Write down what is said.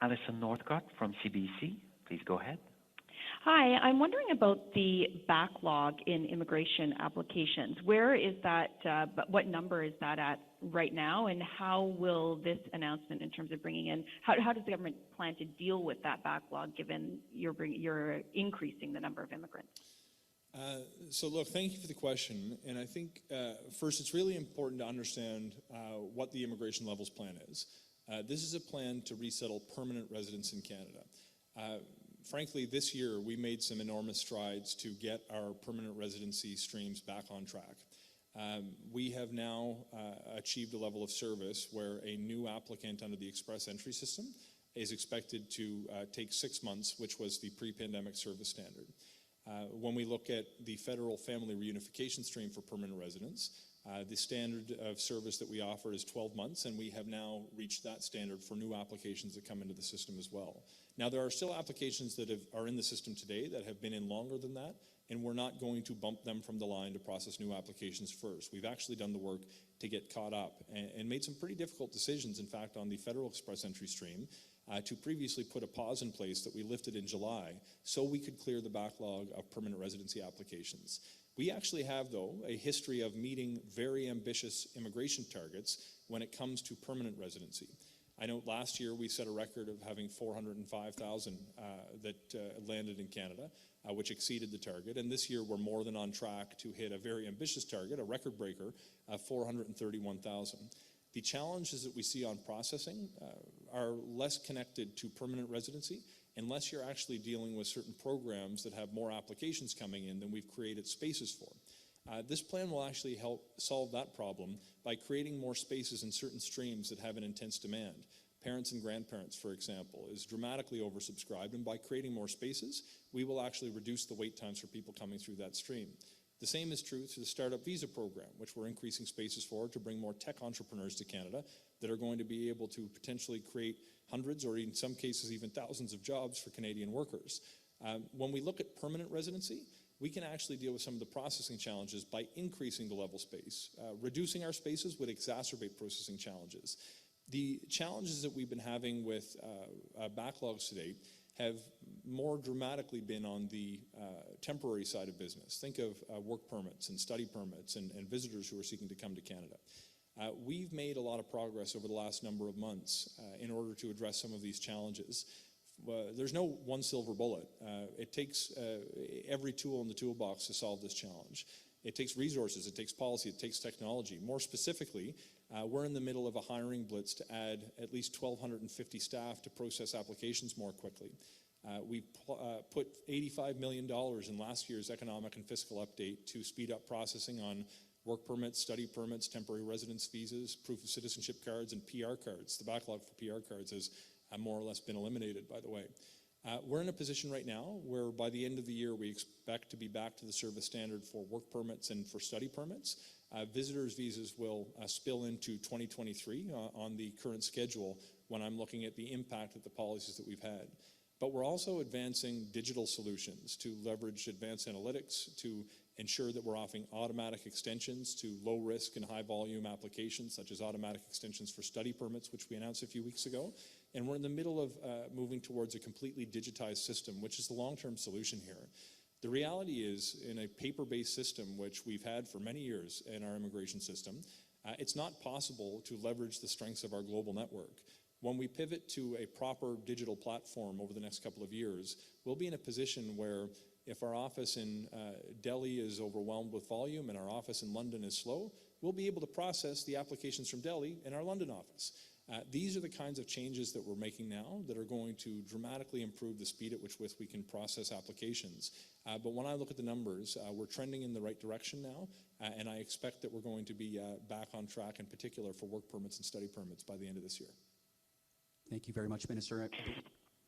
Alison Northcott from CBC. Please go ahead. Hi, I'm wondering about the backlog in immigration applications. Where is that, what number is that at right now, and how will this announcement in terms of bringing in, how does the government plan to deal with that backlog given you're increasing the number of immigrants? So look, thank you for the question, and I think first it's really important to understand what the immigration levels plan is. This is a plan to resettle permanent residents in Canada. Frankly, this year we made some enormous strides to get our permanent residency streams back on track. We have now achieved a level of service where a new applicant under the express entry system is expected to take 6 months, which was the pre-pandemic service standard. When we look at the federal family reunification stream for permanent residents, the standard of service that we offer is 12 months, and we have now reached that standard for new applications that come into the system as well. Now, there are still applications that are in the system today that have been in longer than that, and we're not going to bump them from the line to process new applications first. We've actually done the work to get caught up and made some pretty difficult decisions, in fact, on the federal express entry stream, to previously put a pause in place that we lifted in July so we could clear the backlog of permanent residency applications. We actually have, though, a history of meeting very ambitious immigration targets when it comes to permanent residency. I know last year we set a record of having 405,000 that landed in Canada, which exceeded the target. And this year we're more than on track to hit a very ambitious target, a record breaker, of 431,000. The challenges that we see on processing are less connected to permanent residency unless you're actually dealing with certain programs that have more applications coming in than we've created spaces for. This plan will actually help solve that problem by creating more spaces in certain streams that have an intense demand. Parents and grandparents, for example, is dramatically oversubscribed, and by creating more spaces, we will actually reduce the wait times for people coming through that stream. The same is true through the Startup Visa program, which we're increasing spaces for to bring more tech entrepreneurs to Canada that are going to be able to potentially create hundreds or in some cases even thousands of jobs for Canadian workers. When we look at permanent residency, we can actually deal with some of the processing challenges by increasing the level space. Reducing our spaces would exacerbate processing challenges. The challenges that we've been having with backlogs to date have more dramatically been on the temporary side of business. Think of work permits and study permits and visitors who are seeking to come to Canada. We've made a lot of progress over the last number of months in order to address some of these challenges. There's no one silver bullet. It takes every tool in the toolbox to solve this challenge. It takes resources, it takes policy, it takes technology. More specifically, we're in the middle of a hiring blitz to add at least 1,250 staff to process applications more quickly. We put $85 million in last year's economic and fiscal update to speed up processing on work permits, study permits, temporary residence visas, proof of citizenship cards, and PR cards. The backlog for PR cards has more or less been eliminated, by the way. We're in a position right now where by the end of the year we expect to be back to the service standard for work permits and for study permits. Visitors' visas will spill into 2023 on the current schedule when I'm looking at the impact of the policies that we've had. But we're also advancing digital solutions to leverage advanced analytics to ensure that we're offering automatic extensions to low-risk and high-volume applications, such as automatic extensions for study permits, which we announced a few weeks ago. And we're in the middle of moving towards a completely digitized system, which is the long-term solution here. The reality is, in a paper-based system, which we've had for many years in our immigration system, it's not possible to leverage the strengths of our global network. When we pivot to a proper digital platform over the next couple of years, we'll be in a position where if our office in Delhi is overwhelmed with volume and our office in London is slow, we'll be able to process the applications from Delhi in our London office. These are the kinds of changes that we're making now that are going to dramatically improve the speed at which we can process applications. But when I look at the numbers, we're trending in the right direction now, and I expect that we're going to be back on track, in particular for work permits and study permits by the end of this year. Thank you very much, Minister.